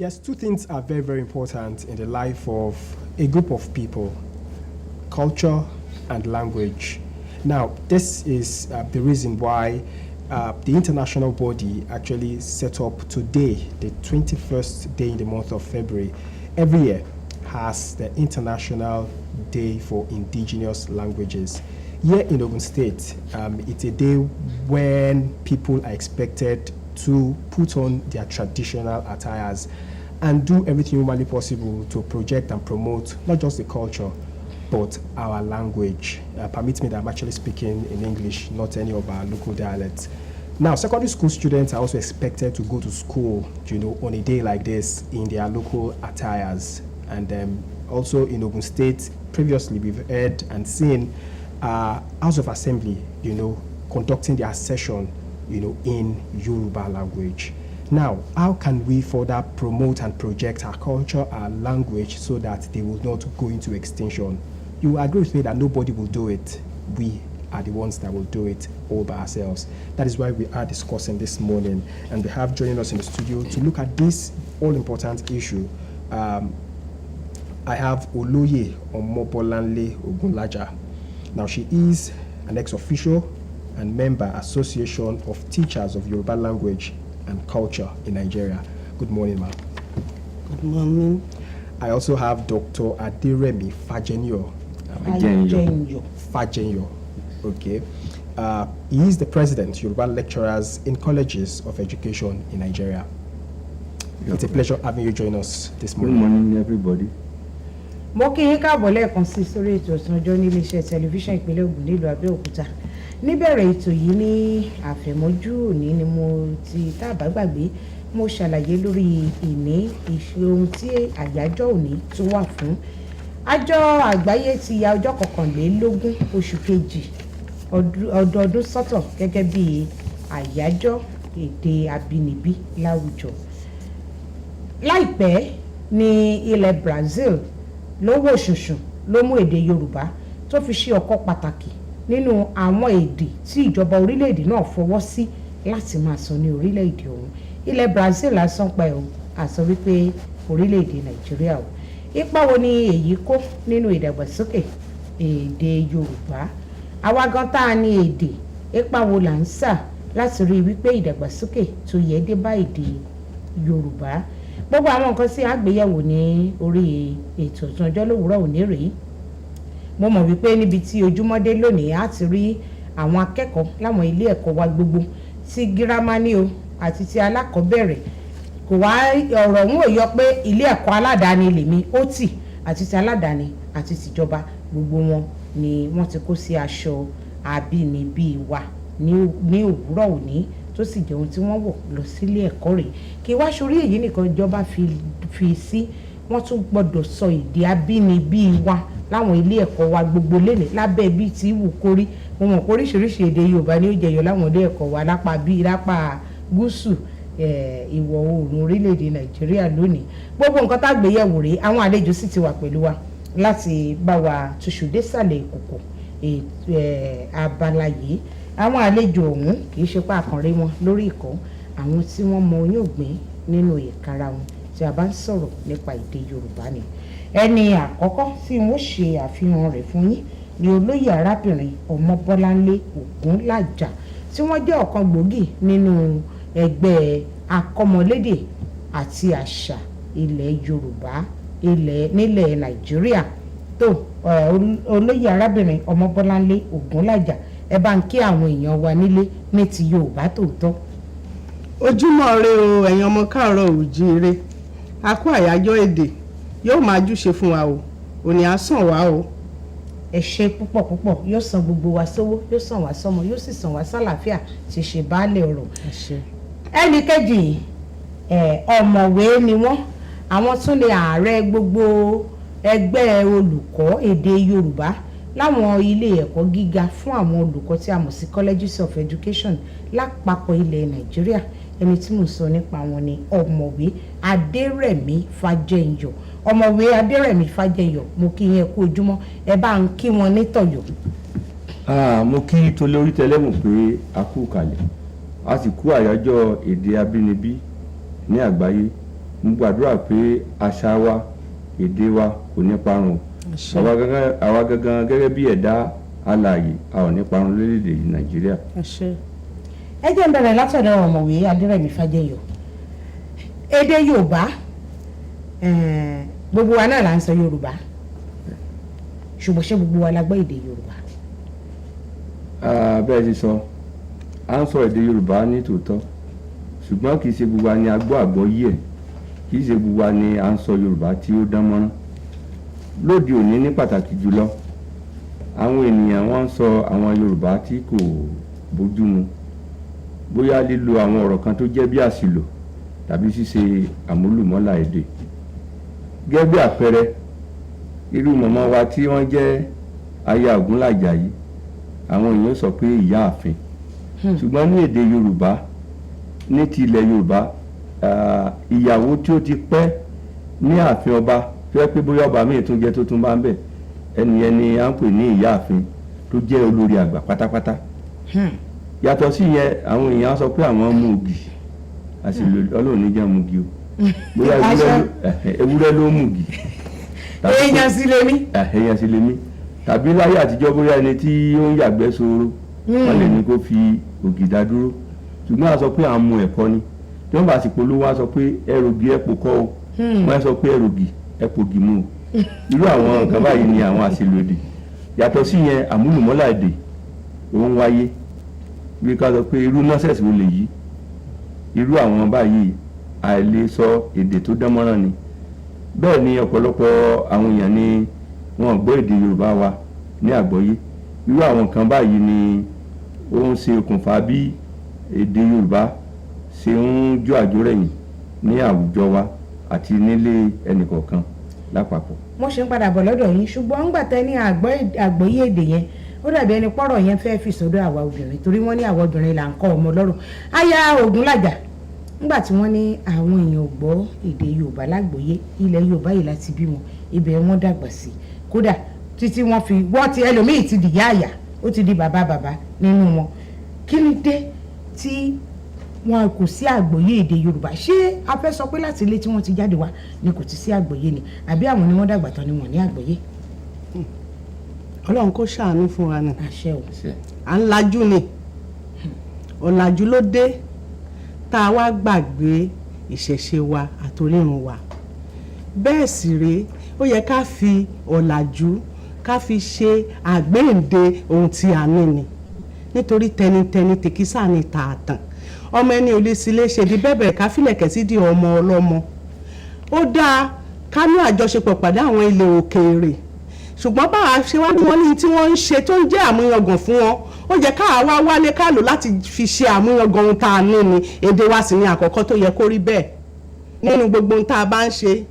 Yes, two things are very, very important in the life of a group of people: culture and language. Now, this is the reason why the international body actually set up today, the 21st day in the month of February, every year has the International Day for Indigenous Languages. Here in Ogun State, it's a day when people are expected to put on their traditional attires and do everything humanly possible to project and promote not just the culture, but our language. Permit me that I'm actually speaking in English, not any of our local dialects. Now, secondary school students are also expected to go to school, on a day like this in their local attires. And also in Ogun State, previously we've heard and seen House of Assembly, conducting their session, in Yoruba language. Now, how can we further promote and project our culture, our language, so that they will not go into extinction? You agree with me that nobody will do it. We are the ones that will do it all by ourselves. That is why we are discussing this morning, and we have joining us in the studio to look at this all-important issue. I have Oloye Omobolanle Ogunlaja. Now, she is an ex-official and member Association of Teachers of Yoruba Language and Culture in Nigeria. Good morning, ma'am. Good morning. I also have Dr. Aderemi Fajenyo. Fajenyo. Okay. He is the president, Yoruba Lecturers in Colleges of Education in Nigeria. It's a pleasure having you join us this morning. Good morning, everybody. Mo kí yín káàbọ̀ lẹ́ẹ̀kan sí sórí ètò ọ̀sán ọjọ́ ní iléeṣẹ́ tẹlifíṣàn ìpínlẹ̀ Ògùn nílùú Abẹ́òkúta. Níbẹ̀rẹ̀ ètò yìí ní àfẹ̀mọ́jú òní ni mo ti tábà gbàgbé mo ṣàlàyé lórí ohun tí àyájọ́ òní tó wà fún. Àjọ àgbáyé ti ya ọjọ́ 21 oṣù kejì ọdọọdún sọ́tọ̀ gẹ́gẹ́ bí àyájọ́ èdè abínibí láwùjọ. Láìpẹ́ ní ilẹ̀ Brazil ló wò ṣùṣù ló mú èdè Yorùbá tó fi ṣe ọ̀kan pàtàkì nínú àwọn èdè tí ìjọba orílẹ̀-èdè náà fọwọ́ sí láti máa sọ ní orílẹ̀-èdè ọ̀hún. Ilẹ̀ Brazil lásán pa ẹ̀ o, àsọ wípé orílẹ̀-èdè Nàìjíríà o. Ipa wo ni èyí kó nínú ìdàgbàsókè èdè Yorùbá? Àwa gan tá a ní èdè, ipa wo là ń sà láti rí wípé ìdàgbàsókè tó yẹ dé bá èdè Yorùbá? Gbogbo àwọn nǹkan tí a gbéyẹ̀wò ní orí ètò ọ̀sán ọjọ́ lówùúrọ̀ òní rèé. Mo mọ̀ wípé níbi tí ojúmọ́dé lónìí á ti rí àwọn akẹ́kọ̀ọ́ láwọn ilé ẹ̀kọ́ wa gbogbo tí gírámà ní o àti ti alákọ̀ọ́bẹ̀rẹ̀. Kò wá ọ̀rọ̀ ń yọ pé ilé ẹ̀kọ́ aládàáni lèmi ó tì àti ti aládàáni àti tìjọba gbogbo wọn ni wọ́n ti kó sí aṣọ àbínibí wa ní òwúrọ̀ òní tó sì jẹ́ ohun tí wọ́n wọ̀ lọ sílé ẹ̀kọ́ rẹ̀. Kí wá sórí èyí nìkan ìjọba fi sí wọ́n tún gbọ́dọ̀ sọ èdè abínibí wa láwọn ilé ẹ̀kọ́ wa gbogbo lẹ́nìí lábẹ́ bí tí wù kórí. Mo mọ̀ pé oríṣiríṣi èdè Yorùbá ni ó jẹyọ láwọn ilé ẹ̀kọ́ wa lápá gúúsù ìwọ̀ oòrùn orílẹ̀-èdè Nàìjíríà lónìí. Gbogbo nǹkan tá gbéyẹ̀wò rèé, àwọn àlejò sì ti wà pẹ̀lú wa láti bá wa túṣu désàlẹ̀ ìkòkò abala yìí. Àwọn àlejò ọ̀hún kì í ṣe pé àkànrí wọn lórí ìkọ́, àwọn tí wọ́n mọ oyún ògbìn nínú ìkara wọn tí a bá ń sọ̀rọ̀ nípa èdè Yorùbá ni. Ẹni àkọ́kọ́ tí wọ́n ṣe àfihàn rẹ̀ fún yín ni olóyè arábìnrin Ọmọbọ́láńlé Ògúnlájà tí wọ́n jẹ́ ọ̀kan gbòógì nínú ẹgbẹ́ akọ́mọlédè àti àṣà ilẹ̀ Yorùbá nílẹ̀ Nàìjíríà. Tó olóyè arábìnrin Ọmọbọ́láńlé Ògúnlájà, ẹ bá ń kí àwọn èèyàn wa nílé ní ti Yorùbá tòótọ́. Ojúmọ́ ire o ẹ̀yin ọmọ káàárọ̀ oòjíire, a kú àyájọ́ èdè yóò máa júṣe fún wa o, òní á sàn wá o. Ẹ ṣé púpọ̀ púpọ̀, yóò san gbogbo wa sówó, yóò san wá sọ́mọ, yóò sì san wá sálàáfíà tí ṣe baálé ọ̀rọ̀. Ẹnì kejì ọ̀mọ̀wé ni wọ́n, àwọn tún ni ààrẹ gbogbo ẹgbẹ́ olùkọ́ èdè Yorùbá láwọn ilé ẹ̀kọ́ gíga fún àwọn olùkọ́ tí a mọ̀ sí Colleges of Education lápapọ̀ ilẹ̀ Nàìjíríà. Ẹni tí mo sọ nípa wọn ni ọ̀mọ̀wé Adérẹ̀mí Fájẹyọ. Ọ̀mọ̀wé Adérẹ̀mí Fájẹyọ, mo kí yín kú ojúmọ́, ẹ bá ń kí wọn ní tọ̀yọ̀. Mo kí tolórí tẹlẹ́mù pé a kú kalẹ̀, a sì kú àyájọ́ èdè abínibí ní àgbáyé. mo gbàdúrà pé àṣà wa èdè wa kò ní parun. àwa gangan gẹ́gẹ́ bí ẹ̀dá alààyè a ò ní parun lórílẹ̀‐èdè Nàìjíríà. ẹ jẹ́ ń bẹ̀rẹ̀ látọ̀dọ̀ ọ̀mọ̀wé Adérẹ̀mí Fájẹyọ. Èdè Yorùbá gbogbo wa náà là ń sọ Yorùbá ṣùgbọ́n ṣé gbogbo wa la gbọ́ èdè Yorùbá? bẹ́ẹ̀ ti sọ à ń sọ èdè Yorùbá ní tòótọ́ ṣùgbọ́n kì í ṣe gbogbo wa ni a gbọ́ àgbọ́yé ẹ̀, kì í ṣe gbogbo wa ni à ń sọ Yorùbá tí ó dán mọ́rán. Lóde òní ní pàtàkì jùlọ àwọn ènìyàn wọ́n ń sọ àwọn Yorùbá tí kò bójúmu, bóyá lílo àwọn ọ̀rọ̀ kan tó jẹ́ bí àṣìlò tàbí ṣíṣe àmúlùmọ́là èdè. Gẹ́gẹ́ bí àpẹẹrẹ, irú màmá wa tí wọ́n jẹ́ aya Ògúnlàjà yìí, àwọn èèyàn sọ pé ìyáàfin, ṣùgbọ́n ní èdè Yorùbá, ní ti ilẹ̀ Yorùbá, ìyàwó tí ó ti pẹ́ ní ààfin ọba tó yẹ pé bóyá ọba míì tún jẹ́ tó tún bá ń bẹ̀, ẹnìyẹn ni à ń pè ní ìyáàfin tó jẹ́ olórí àgbà pátápátá. Yàtọ̀ sí yẹn, àwọn èèyàn sọ pé àwọn mú ògì, àṣìlò Ọlọ́run ní jẹ́ mugi o, bóyá ewúrẹ́ ló mugi, èèyàn sì lè mí. èèyàn sì lè mí, tàbí láyé àtijọ́ bóyá ẹni tí ó ń yàgbẹ́ sóró wọ́n lè ní kó fi ògì dá dúró, ṣùgbọ́n a sọ pé à ń mu ẹ̀kọ́ ni tí wọ́n bá sì polówó wá sọ pé ẹrògì ẹ̀pò kọ́ o, wọ́n sọ pé ẹrògì ẹ̀pò gì mú o. Irú àwọn nǹkan báyìí ni àwọn àṣìlò èdè. Yàtọ̀ sí yẹn, àmúlùmọ́là èdè òun wáyé bí ká sọ pé irú nọ́sẹ̀sì wo lè yí, irú àwọn báyìí àìlè sọ èdè tó dán mọ́rán ni. Bẹ́ẹ̀ ni ọ̀pọ̀lọpọ̀ àwọn èèyàn ni wọ́n gbọ́ èdè Yorùbá wa ní àgbọ́yé. Irú àwọn nǹkan báyìí ni ó ń ṣe okùnfà bí èdè Yorùbá ṣe ń jó àjórẹ̀yìn ní àwùjọ wa àti nílé ẹnìkọ̀ọ̀kan lápapọ̀. mo ṣe ń padà bọ̀ lọ́dọ̀ yín, ṣùgbọ́n ńgbà tẹ́ ní àgbọ́yé èdè yẹn ó dàbí ẹni pọ́rọ̀ yẹn fẹ́ fi sọ́dọ̀ àwa obìnrin, torí wọ́n ní àwa obìnrin là ń kọ́ ọmọ lọ́rùn. aya Ògúnlàjà, ńgbà tí wọ́n ní àwọn èèyàn gbọ́ èdè Yorùbá lágbọ́yé, ilẹ̀ Yorùbá yìí láti bí wọn, ibẹ̀ wọ́n dàgbà sí, kódà títí wọ́n ti ẹlòmíì ti dìyá àyà, ó ti di bàbá nínú wọn. Kí ni dé tí wọn kò sí àgbọ́yé èdè Yorùbá? ṣé a fẹ́ sọ pé láti ilé tí wọ́n ti jáde wá ni kò ti sí àgbọ́yé ni, àbí àwọn ni wọ́n dàgbà tán ni wọ́n ní àgbọ́yé? Ọlọ́run kó ṣàánú fún wa ni. àṣẹ o. à ń lajú ni, ọ̀làjú ló dé tá a wá gbàgbé ìṣẹ̀ṣe wa àtòrírun wa. Bẹ́ẹ̀ sì rèé, ó yẹ ká fi ọ̀làjú ká fi ṣe àgbéǹde ohun tí a ní ni, nítorí tẹnitẹni tèkísà ni tààtàn. Ọmọ ẹni ò lè sí lè ṣe di bẹ́bẹ̀rẹ̀ ká fìlẹ̀kẹ̀ sí di ọmọ ọlọ́mọ. Ó dáa ká ní àjọṣepọ̀ pàdé àwọn ilẹ̀ òkèèrè, ṣùgbọ́n báwa ṣe wá ní wọ́n ní tí wọ́n ń ṣe tó ń jẹ́ àmúyangàn fún wọn, ó yẹ ká wá wálé ká lò láti fi ṣe àmúyangàn ohun tá a ní ni. Èdè wa sì ni àkọ́kọ́ tó yẹ kó rí bẹ́ẹ̀ nínú gbogbo ohun tá a bá ń ṣe.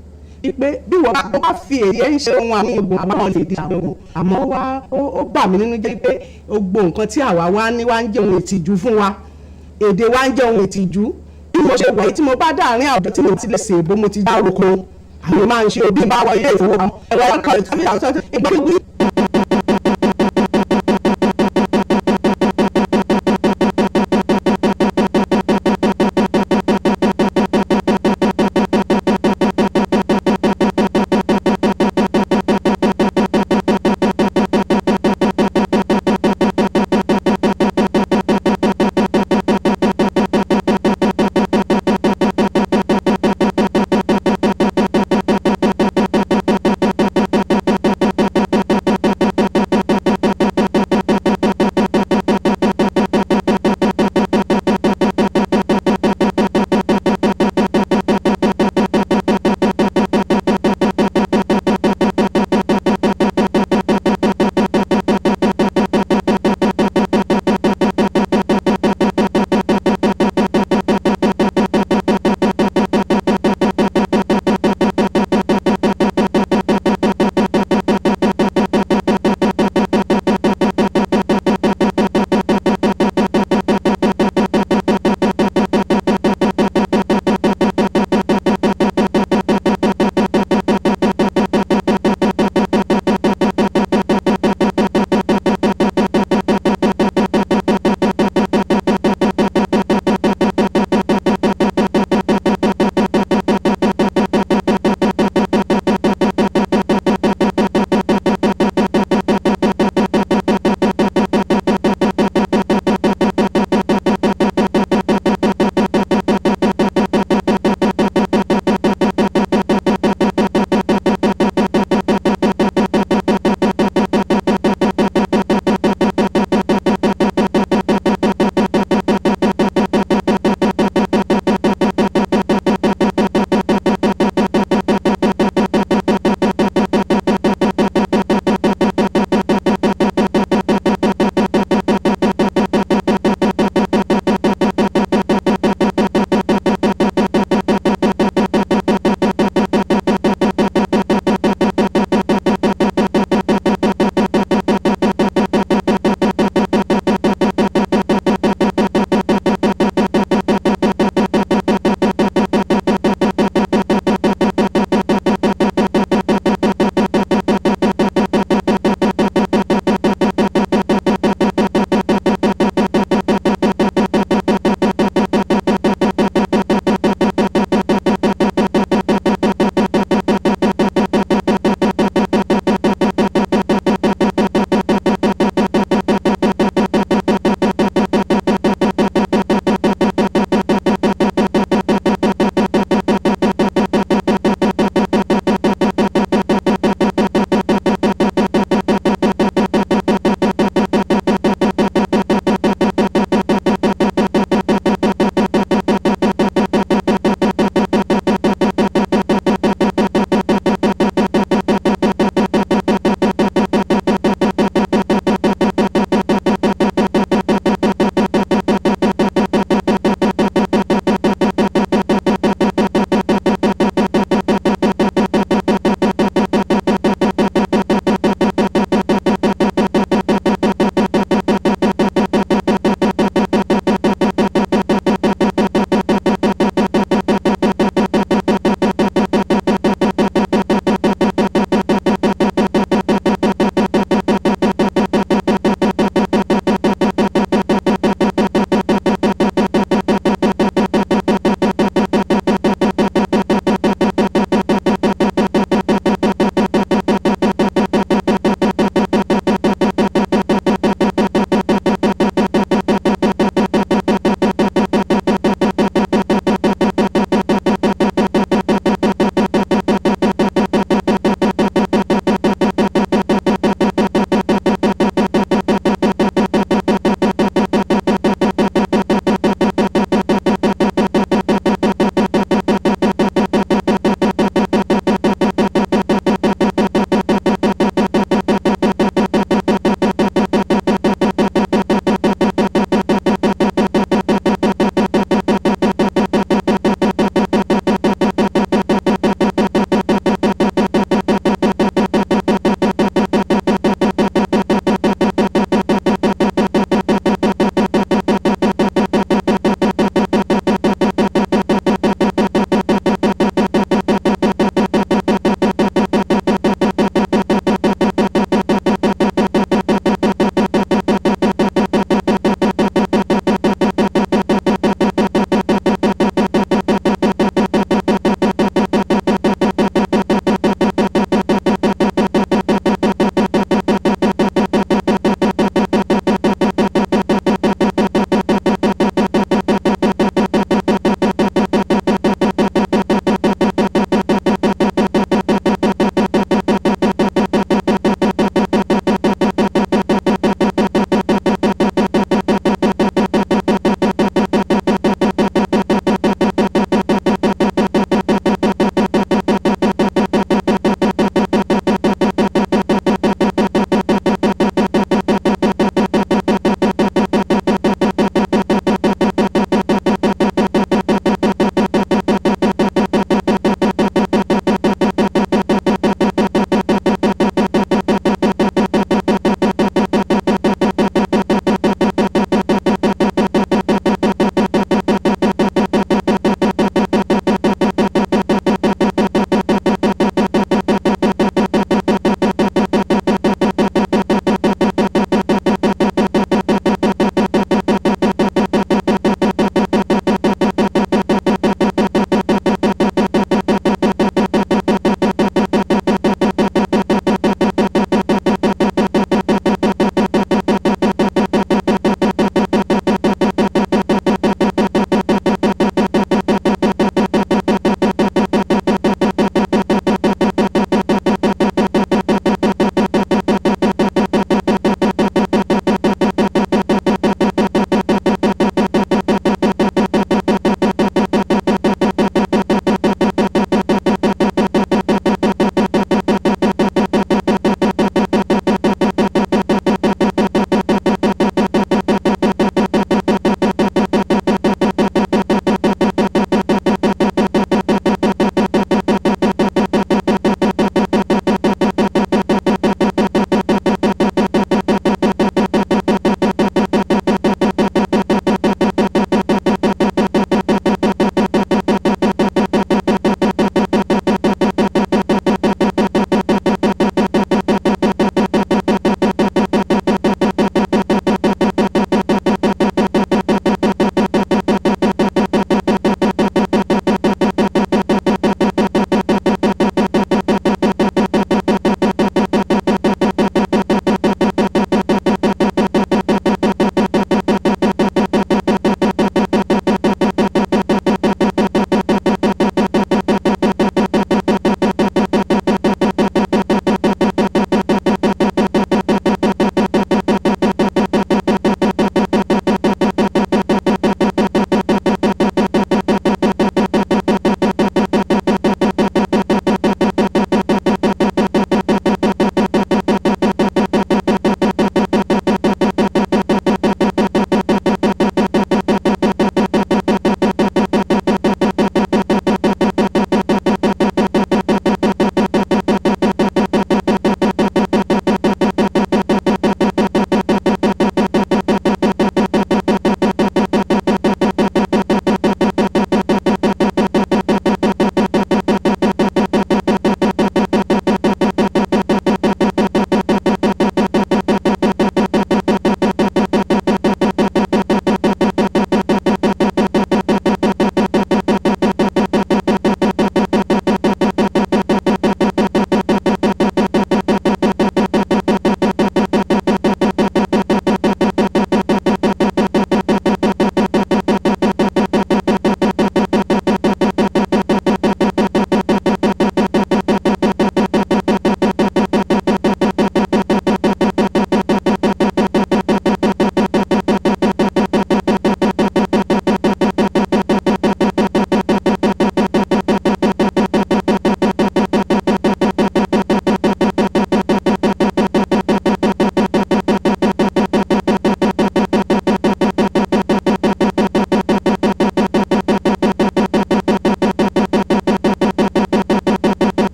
Pé bí wọ́n bá fi èyí ń ṣe ohun àmúyangàn àbáwọn lè di àwọn, àmọ́ wá ó bà mí nínú jẹ́ pé gbogbo nǹkan tí àwa wá ní wá ń jẹ́ ohun ìtìjú fún wa. Èdè wa ń jẹ́ ohun ìtìjú. Bí mo ṣe wọ̀ yìí tí mo bá dáàrin àwùjọ tí mo ti lè ṣe èbó, mo ti dá orúkọ àwọn máa ń ṣe òbí bá wọ ilé ìfowópamọ́ ẹ̀rọ ọkọ̀ ìtàbí àwọn ìgbàlódé.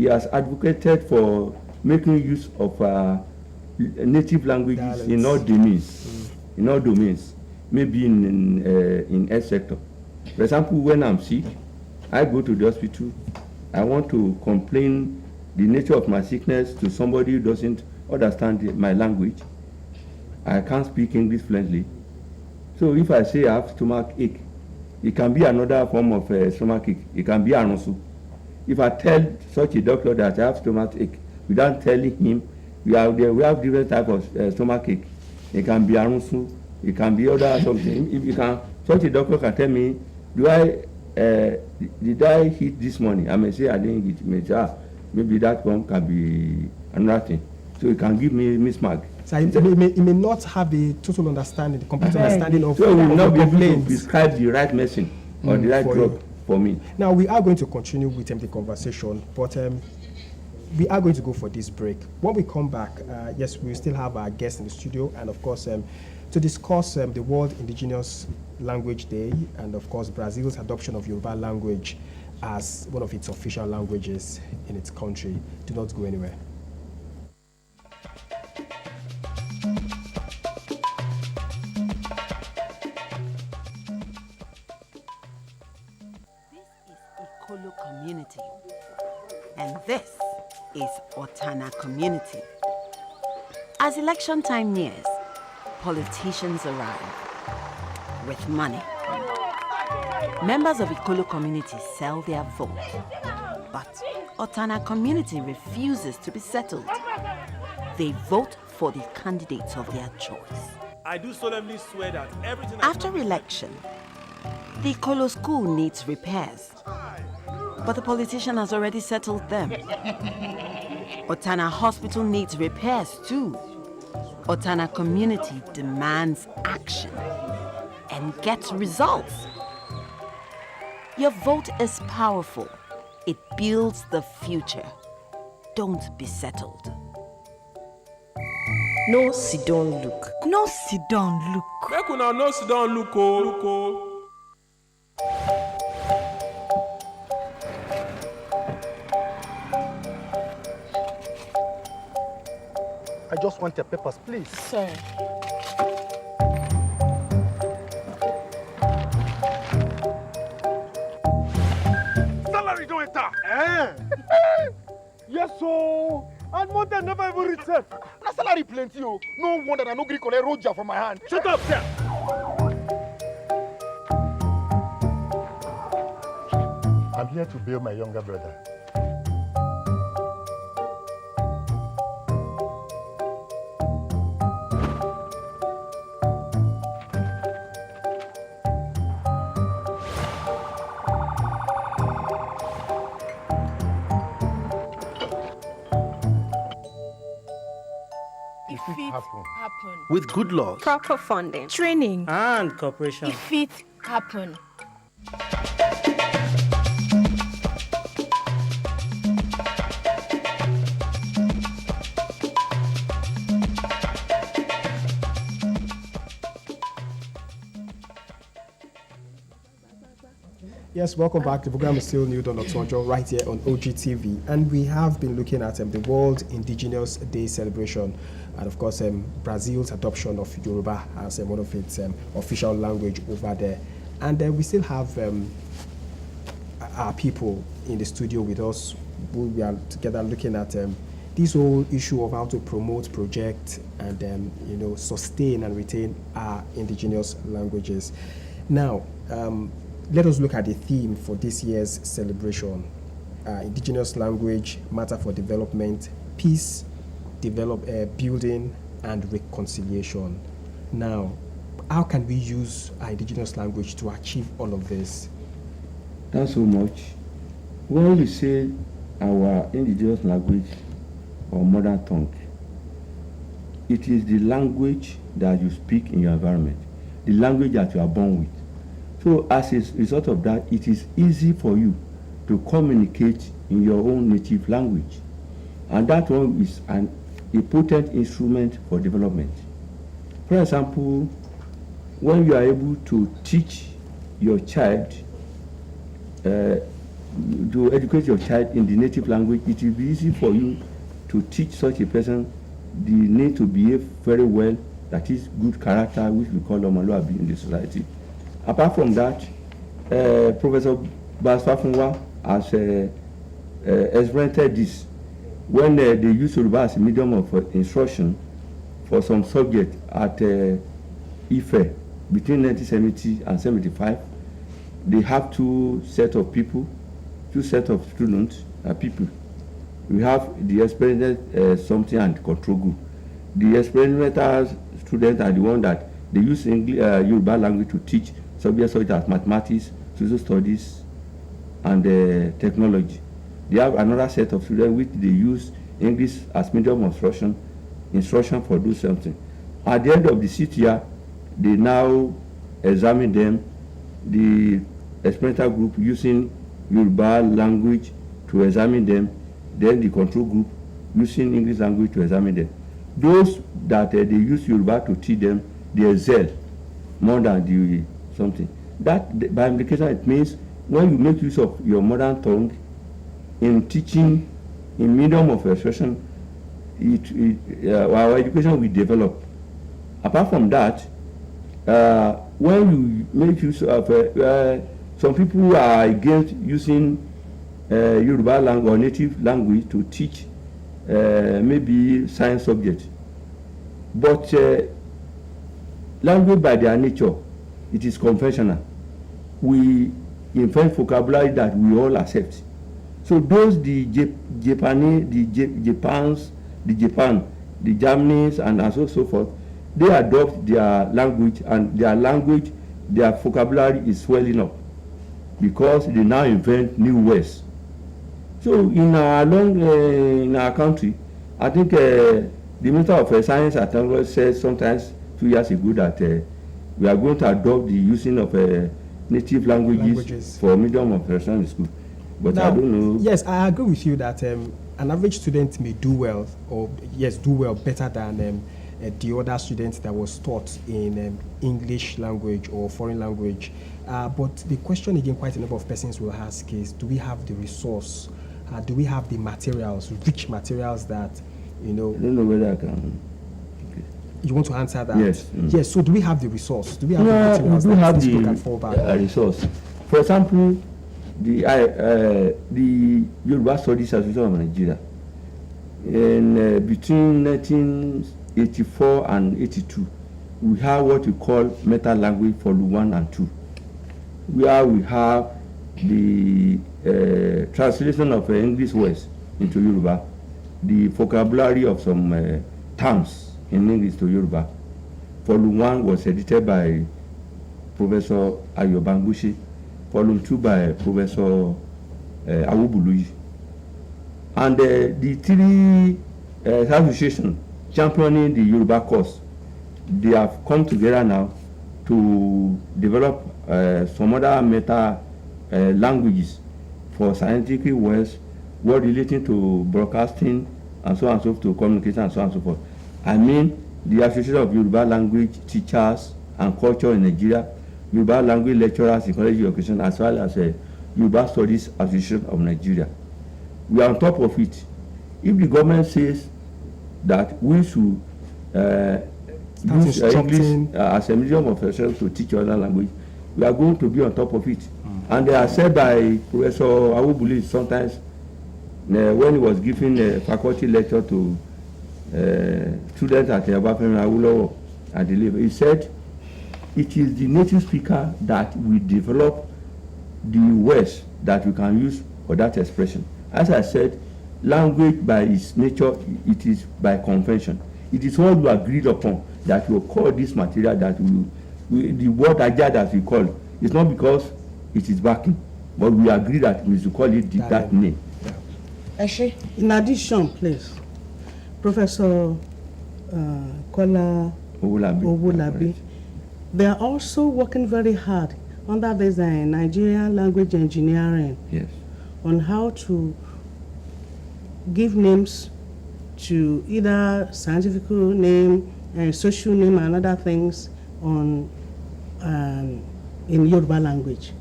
has advocated for making use of native languages Dialects. in all domains, maybe in health sector. For example, when I'm sick, I go to the hospital, I want to complain the nature of my sickness to somebody who doesn't understand my language. I can't speak English fluently. So if I say I have stomach ache, it can be another form of stomach ache. It can be aronsu. If I tell such a doctor that I have stomach ache, without telling him, we have different types of stomach ache. It can be aronsu. It can be other something. If you can, such a doctor can tell me, did I eat this morning? I may say I didn't eat. May say, maybe that one can be another thing. So it can give me mismark. So he may not have the total understanding, the complete understanding of so we will not be able to complaints. prescribe the right medicine or the right for drug you. for me. Now, we are going to continue with the conversation, but we are going to go for this break. When we come back, yes, we still have our guests in the studio, and of course, to discuss the World Indigenous Language Day, and of course, Brazil's adoption of Yoruba language as one of its official languages in its country. Do not go anywhere. Ikolo community, and this is Otana community. As election time nears, politicians arrive with money. Members of Ikolo community sell their vote, but Otana community refuses to be settled. They vote for the candidates of their choice. I do solemnly swear that everything. After election, the Ikolo school needs repairs, but the politician has already settled them. Otana Hospital needs repairs too. Otana community demands action and gets results. Your vote is powerful. It builds the future. Don't be settled. No sit down look. No sit down look. Make una no sit down look o. I just want your papers, please. Sir. Salary don't enter. Yes, so. And month never even return. Na salary plenty, oh. No wonder I no gree collect roja from my hand. Shut up, sir. I'm here to bail my younger brother. If it happen. happen. With good laws, Proper funding. Training. and cooperation. If it happen. Yes, welcome back. The program is still Newdawn Otun right here on OGTV, and we have been looking at the World Indigenous Day celebration, and of course Brazil's adoption of Yoruba as one of its official language over there. And we still have our people in the studio with us. We are together looking at this whole issue of how to promote, project, and sustain and retain our indigenous languages. Now, let us look at the theme for this year's celebration. Indigenous language, matter for development, peace, building, and reconciliation. Now, how can we use our indigenous language to achieve all of this? Thanks so much. When we say our indigenous language or mother tongue, it is the language that you speak in your environment, the language that you are born with. So as a result of that, it is easy for you to communicate in your own native language. And that one is an important instrument for development. For example, when you are able to teach your child to educate your child in the native language, it will be easy for you to teach such a person the need to behave very well, that is good character, which we call omoluabi in the society. Apart from that, Professor Basfafunwa has experimented this when they use Yoruba as a medium of instruction for some subject at Ife between 1970 and 75. They have two set of students, people. We have the experimental something and control group. The experimental students are the one that they use Yoruba language to teach subjects such as mathematics, social studies, and technology. They have another set of students which they use English as medium of instruction for do something. At the end of the 6th year, they now examine them, the experimental group using Yoruba language to examine them, then the control group using English language to examine them. Those that they use Yoruba to teach them, they excel more than the something. That, by implication, it means when you make use of your mother tongue in teaching in medium of expression, our education will develop. Apart from that, when you make use of some people are against using Yoruba language or native language to teach maybe science subject, but language by their nature, it is conventional. We invent vocabulary that we all accept. So those the Japan, the Germans, and so forth, they adopt their language, and their vocabulary is swelling up because they now invent new words. So in our country, I think the Minister of Science and Technology said sometimes 2 years ago that we are going to adopt the using of native languages for medium of instruction in school. But now, I don't know. Yes, I agree with you that an average student may do well, or do well better than the other students that was taught in English language or foreign language. But the question again, quite a number of persons will ask is, do we have the resource? Do we have the materials, rich materials that, I don't know whether I can. Okay. You want to answer that? Yes. Yes. So do we have the resource? Do we have the materials we do have people can fall back? Resource. For example, the Yoruba Studies Association of Nigeria, in between 1984 and 82, we have what we call meta language for 1 and 2, where we have the translation of English words into Yoruba, the vocabulary of some terms in English to Yoruba. Volume 1 was edited by Professor Ayobangbushi. Volume 2 by Professor Awubuluyi. And the three associations championing the Yoruba course, they have come together now to develop some other meta languages for scientific words, word relating to broadcasting, and so on and so forth, to communication, and so on and so forth. I mean, the Association of Yoruba Language Teachers and Culture in Nigeria, Yoruba Language Lecturers in College Education, as well as Yoruba Studies Association of Nigeria. We are on top of it. If the government says that we should use English as a medium of instruction to teach other language, we are going to be on top of it. And they are said by Professor Awubuluyi sometimes when he was giving a faculty lecture to students at Obafemi Awolowo at the level, he said it is the native speaker that will develop the words that we can use for that expression. As I said, language by its nature, it is by convention. It is what we agreed upon that we call this material that the word aja that we call. It's not because it is backing, but we agree that we should call it that name. In addition, please, Professor Kola Owolabi, they are also working very hard under this Nigerian language engineering. Yes. On how to give names to either scientific name and social name and other things on in Yoruba language.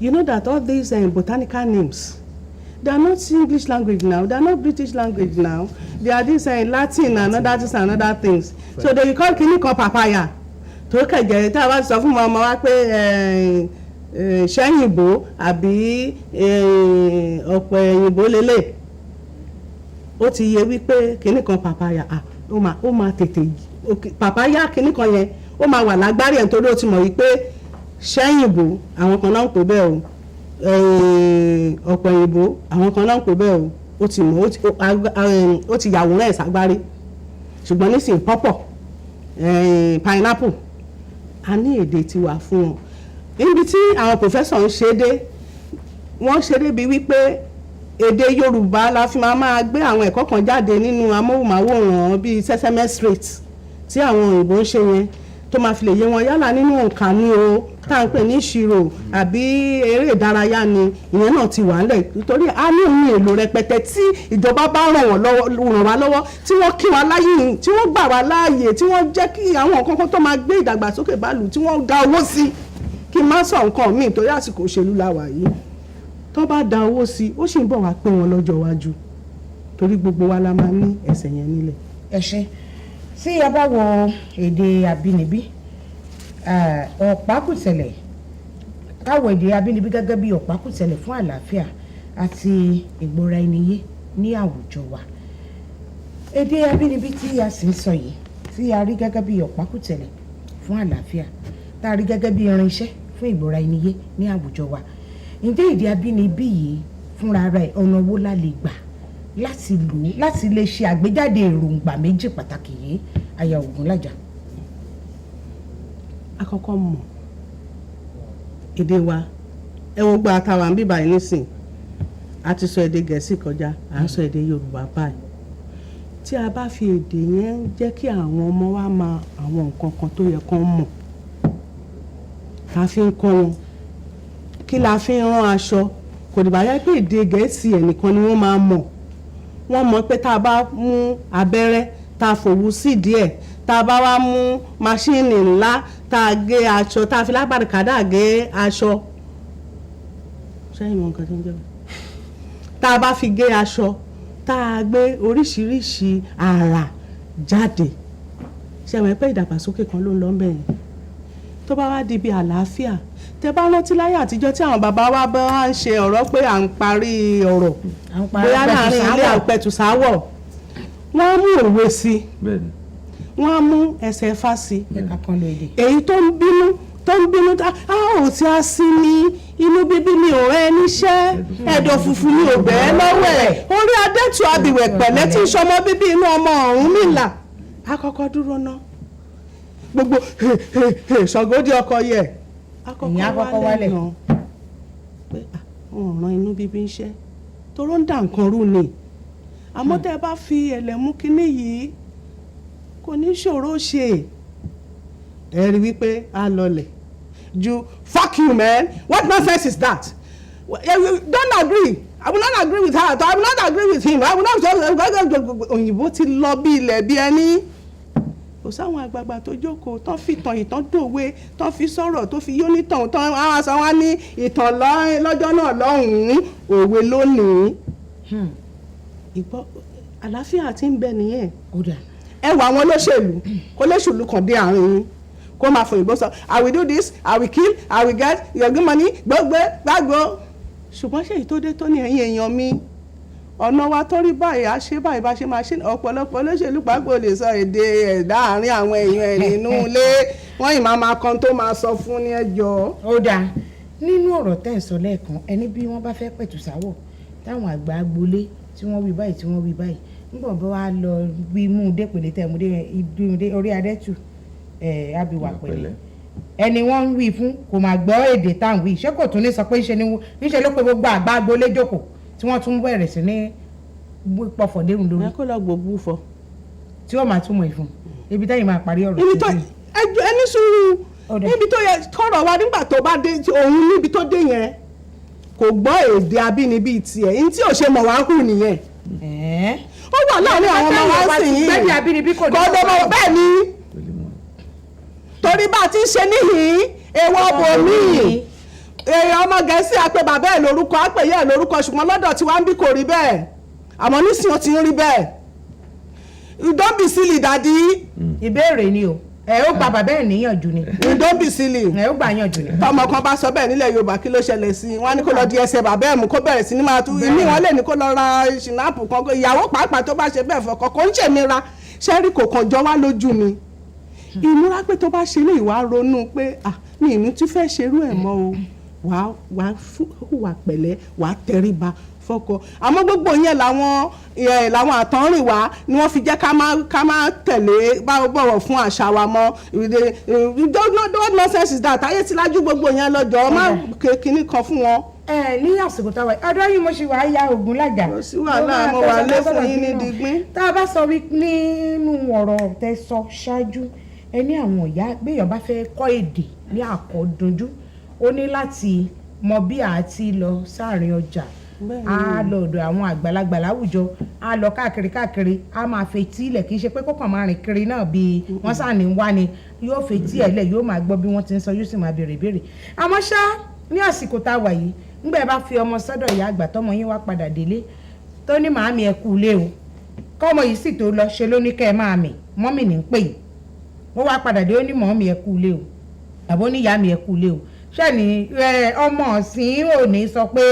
You know that all these botanical names, they are not English language now, they are not British language now, they are this Latin and other things. So they call kini kan papaya. Tó kẹ̀jẹ̀ tá a bá sọ fún ọmọ wa pé ṣẹ́yìnbó àbí ọ̀pọ̀ ẹ̀yìnbó lélẹ̀. Ó ti yé wípé kini kan papaya, ó máa tètè papaya kini kan yẹn, ó máa wà lágbárí ẹ̀ nítorí ó ti mọ̀ wípé ṣẹ́yìnbó àwọn kan náà ń pè bẹ́ẹ̀ o. Ọ̀pọ̀ òyìnbó àwọn kan náà ń pè bẹ́ẹ̀ o. Ó ti mọ̀ ó ti yàwòrán ẹ̀ ságbárí. Ṣùgbọ́n nísìnyí pọ́pọ̀ pineapple a ní èdè tiwa fún wọn. Níbi tí àwọn professor ń ṣe dé, wọ́n ṣe débi wípé èdè Yorùbá la fi máa gbé àwọn ẹ̀kọ́ kan jáde nínú amóhùnmáwòrán bíi Sesame Street tí àwọn òyìnbó ń ṣe yẹn tó máa fi lè yé wọn yálà nínú òǹkà ni o tá à ń pè ní ìṣirò àbí eré ìdárayá ni ìyẹn náà ti wà nílẹ̀ nítorí a ní ohun èlò rẹpẹtẹ tí ìjọba bá ràn wá lọ́wọ́ tí wọ́n kí wa láyè tí wọ́n gbà wá láàyè tí wọ́n jẹ́ kí àwọn nǹkan kan tó máa gbé ìdàgbàsókè bá lù tí wọ́n da owó sí kí n má sọ nǹkan míì torí àsìkò òṣèlú la wà yìí tó bá da owó sí ó sì ń bọ̀ wá pé wọn lọ́jọ́ iwájú torí gbogbo wa la máa ní ẹsẹ̀ yẹn nílẹ̀. ẹ ṣé tí a bá wọ èdè abínibí ọ̀pákùtẹ̀lẹ̀ káwọ̀ èdè abínibí gẹ́gẹ́ bí ọ̀pákùtẹ̀lẹ̀ fún àlàáfíà àti ìgbọ́ra ẹni yé ní àwùjọ wa. Èdè abínibí tí a sì ń sọ yìí tí a rí gẹ́gẹ́ bí ọ̀pákùtẹ̀lẹ̀ fún àlàáfíà tá a rí gẹ́gẹ́ bí irinṣẹ́ fún ìgbọ́ra ẹni yé ní àwùjọ wa. Ǹjẹ́ èdè abínibí yìí fúnra rẹ̀ ọ̀nà wo la lè gbà láti lò ó láti lè ṣe àgbéjáde èròǹgbà méjì pàtàkì yìí Aya Ògúnlájà? Àkọ́kọ́ mọ̀ èdè wa ẹ̀wọ̀n gba àtàwà ń bíbá yìí nísìn a ti sọ èdè Gẹ̀ẹ́sì kọjá à ń sọ èdè Yorùbá báyìí tí a bá fi èdè yẹn jẹ́ kí àwọn ọmọ wa mọ àwọn nǹkan kan tó yẹ kán mọ̀ ká fi ń kọ́ wọn kí la fi ń rán aṣọ kò dìbò ayé pé èdè Gẹ̀ẹ́sì ẹnìkan ni wọ́n máa mọ̀ wọ́n mọ̀ pé tá a bá mú abẹ́rẹ́ tá a fòwú sí díẹ̀ tá a bá wá mú máṣíìnì ńlá tá a gé aṣọ tá a fi lágbàdìkádà gé aṣọ ṣẹ́yìn mọ̀ nǹkan tó ń jẹ́ tá a bá fi gé aṣọ tá a gbé oríṣiríṣi àrà jáde ṣe mọ̀ pé ìdàgbàsókè kan ló ń lọ ń bẹ̀yẹn tó bá wá di bí àlàáfíà tẹ bá rántí láyé àtijọ́ tí àwọn bàbá wa bá ń ṣe ọ̀rọ̀ pé à ń parí ọ̀rọ̀ bóyá láàrin ilé àpẹtùsáwọ̀ wọ́n á mú òwe sí wọ́n á mú ẹsẹ̀ Ẹ̀fà sí èyí tó ń bínú tá a ò tí a sí ní inú bíbí mi ò rẹ́ níṣẹ́ ẹ̀dọ̀ fùfù mi ò bẹ́ẹ̀ lọ́wọ́ ẹ̀ orí adẹ́tù abìwẹ̀ pẹ̀lẹ́ tí ń ṣọmọ bíbí inú ọmọ Ọ̀rúnmìlà àkọ́kọ́ dúró ná gbogbo ṣọ̀gọ́dí ọkọ yẹ àkọ́kọ́ wálẹ̀ náà pé ọ̀ràn inú bíbí ń ṣẹ́ toró ń dà nǹkan rú ni àmọ́ tẹ́ ẹ bá fi ẹ̀lẹ̀ mú kínní yìí kò ní ṣòro ṣe ẹ rí wípé a lọlẹ̀ ju fuck you man what nonsense is that don't agree I will not agree with her I will not agree with him I will not òyìnbó ti lọ bí ilẹ̀ bí ẹni kò sáwọn àgbààgbà tó jókòó tán fi tàn ìtàn dòwe tán fi sọ̀rọ̀ tó fi yónítàn tán àwọn aṣọ wa ní ìtàn lọ́jọ́ náà lọ́hùn-ún òwe lónìí ìgbọ́ àlàáfíà ti ń bẹ nìyẹn ẹ wà àwọn olóṣèlú kó lóṣèlú kan dé àárín yín kó máa fún ìbọn sọ I will do this I will kill I will get your good money gbàgbó ṣùgbọ́n ṣèyí tó dé tó ní ẹ̀yìn èèyàn mi ọ̀nà wa tó rí báyìí á ṣe báyìí bá ṣe máa ṣe ọ̀pọ̀lọpọ̀ olóṣèlú pàápàá lè sọ èdè ẹ̀dá àárín àwọn èèyàn ẹ̀ nínú ilé wọ́n yìí máa kan tó máa sọ fún ní ẹjọ́. ó dáa nínú ọ̀rọ̀ tẹ́ ẹ̀ sọ lẹ́ẹ̀kan ẹni bí wọ́n bá fẹ́ pẹ̀tù sáwọ̀ táwọn àgbà agboolé tí wọ́n wí báyìí nígbà bá wá lọ bí mú dépele tẹ̀ mú dé orí adẹ́tù abiwà pẹ̀lẹ́ ẹni wọ́n ń wí fún kò máa gbọ́ èdè táwọn wí ṣé kò tún ní sọ pé níṣẹ́ ló pé gbogbo àgbà agboolé jókòó tí wọ́n tún bẹ̀rẹ̀ sí ní pọ̀fọ̀ dérùn lórí. ẹ kó lọ gbogbo fọ. tí wọ́n máa túmọ̀ ìfún ibi tẹ́yìn máa parí ọ̀rọ̀. ibi tó ẹni sùúrù níbi tó yẹ kọ́rọ̀ wa nígbà tó bá dé òun níbi tó dé yẹn kò gbọ́ èdè abínibí tiẹ̀ ní tí ò ṣe mọ̀ wá hù nìyẹn. ó wà láàrin àwọn ọmọ wa sì yìí kò lọ́mọ bẹ́ẹ̀ ni torí bá a ti ń ṣe níhìn-ín èèwọ̀ bòmíì ọmọ Gẹ̀ẹ́sì á pe bàbá ẹ̀ lórúkọ á pè yẹ́ ẹ̀ lórúkọ ṣùgbọ́n lọ́dọ̀ tí wàá ń bí kò rí bẹ́ẹ̀ àmọ́ nísìnyí ó ti ń rí bẹ́ẹ̀. Don't be silly daddy. ìbéèrè ni o ó gba bàbá ẹ̀ níyànjú ni. Don't be silly. ó gbà yànjú ni. tọmọ kan bá sọ bẹ́ẹ̀ nílẹ̀ Yorùbá kí ló ṣẹlẹ̀ sí i wọ́n á ní kó lọ di ẹsẹ̀ bàbá ẹ̀ mú kó bẹ̀rẹ̀ sí ní máa tú ìmí wọn lè ní kó lọ ra ṣìnáàpù kan ìyàwó pàápàá tó bá ṣe bẹ́ẹ̀ fọkàn kò ń ṣèmíra ṣẹ́rí kò kàn jọ wá lójú mi. ìmúra pé tó bá ṣe lè wá ronú pé mi ì ní tún fẹ́ ṣerú ẹ̀ mọ́ o wàá hùwà pẹ̀lẹ́ wàá tẹríba fọ́kọ àmọ́ gbogbo yẹn làwọn àtọ́rìn wa ni wọ́n fi jẹ́ ká má tẹ̀lé bọ̀wọ̀ fún àṣà wa mọ́ what nonsense is that ayé ti lájú gbogbo yẹn lọ́jọ́ má kíní kan fún wọn. ní àsìkò táwa ọ̀dọ̀ yìí mo ṣe wàá ya ògùn lájà. kò sí wàhálà mo wà lé fún yín ní digbín. tá a bá sọ nínú ọ̀rọ̀ tẹ́ sọ ṣáájú ẹni àwọn ìyá gbéyàn bá fẹ́ kọ́ èdè ní àkọ́dúnjú ó ní láti mọ bí a ti lọ sáàrin ọjà a lọ ọ̀dọ̀ àwọn àgbàlagbà láwùjọ a lọ káàkiri a máa fetí ilẹ̀ kì í ṣe pé kọ́kàn máa rìn kiri náà bí wọ́n sàní wá ni yóò fetí ẹ̀ lẹ̀ yóò máa gbọ́ bí wọ́n ti ń sọ yóò sì máa béèrè ìbéèrè àmọ́ ṣá ní àsìkò tá a wà yìí ńgbà bá fi ọmọ sọ́dọ̀ ìyá àgbà tọmọ yín wá padà délé tó ní màámi ẹ kú ilé o kọ́mọ yìí sì tó lọ ṣe ló ní kẹ́ ẹ máa mì mọ́mì ní ń pè yìí wọ́n wá padà dé ó ní mọ́mì ẹ kú ilé o àbó ní ìyá mi ẹ kú ilé o ṣẹ́ni ọmọ ọ̀sìn ò ní sọ pé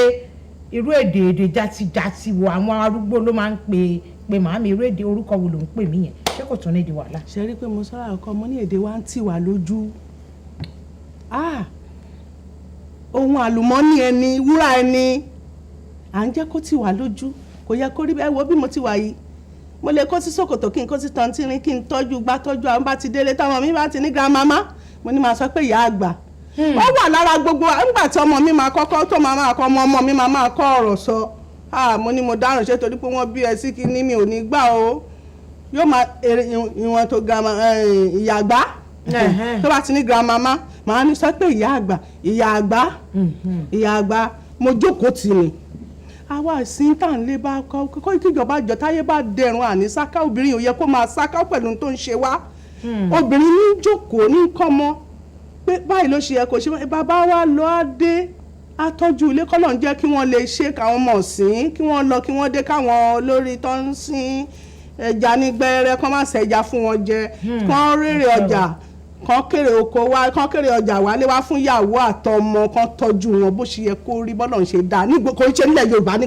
irú èdè játijàti wo àwọn arúgbó ló máa ń pe màámi irú èdè orúkọ wo ló ń pè mí yẹn ṣé kò tún ní di wàhálà. ṣe rí i pé mo sọ́ra ọkọ mo ní èdè wa ń tì wá lójú ohun àlùmọ́ọ́nì ẹni wúrà ẹni à ń jẹ́ kó tì wá lójú kò yẹ kó rí bẹ́ẹ̀ wo bí mo ti wà yìí mo lè kó sí ṣòkòtò kí n kó sí tọ́ntírín kí n tọ́jú gbá tọ́jú àwọn bá ti délé táwọn mi bá ti ní grandmama mo ní máa sọ pé ìyá àgbà ó wà lára gbogbo nígbà tí ọmọ mi máa kọ́kọ́ tó máa kọ́ ọmọ mi máa kọ́ ọ̀rọ̀ sọ mo ní mo dáràn ṣe torí pé wọ́n bí ẹ sí kí ní mi ò ní gbà o yóò máa ìwọ̀n tó ga ìyá àgbà tó bá ti ní grandmama màá ní sọ pé ìyá àgbà mo jókòó tì ní àwa ìsìn tá à ń lé bá kọ́ kíjọba jọ táyé bá dẹrùn àní sáká obìnrin ò yẹ kó máa sáká pẹ̀lú tó ń ṣe wá obìnrin ní jókòó ní kọ́mọ pé báyìí ló ṣe yẹ kó ṣe bàbá wa lọ á dé atọ́jú ilé kọ́lọ̀ ń jẹ́ kí wọ́n lè ṣe káwọn mọ̀ sí kí wọ́n lọ kí wọ́n dé káwọn olórí tó ń sin ẹja ní gbẹ́rẹ́ kọ́ máa ṣẹja fún wọn jẹ kán rèrè ọjà kán kéré oko wá kán kéré ọjà wálé wá fún ìyàwó àtọmọ kán tọ́jú wọn bó ṣe yẹ kó rí bọ́lọ̀ ń ṣe dáa kò ń ṣe nílẹ̀ Yorùbá ní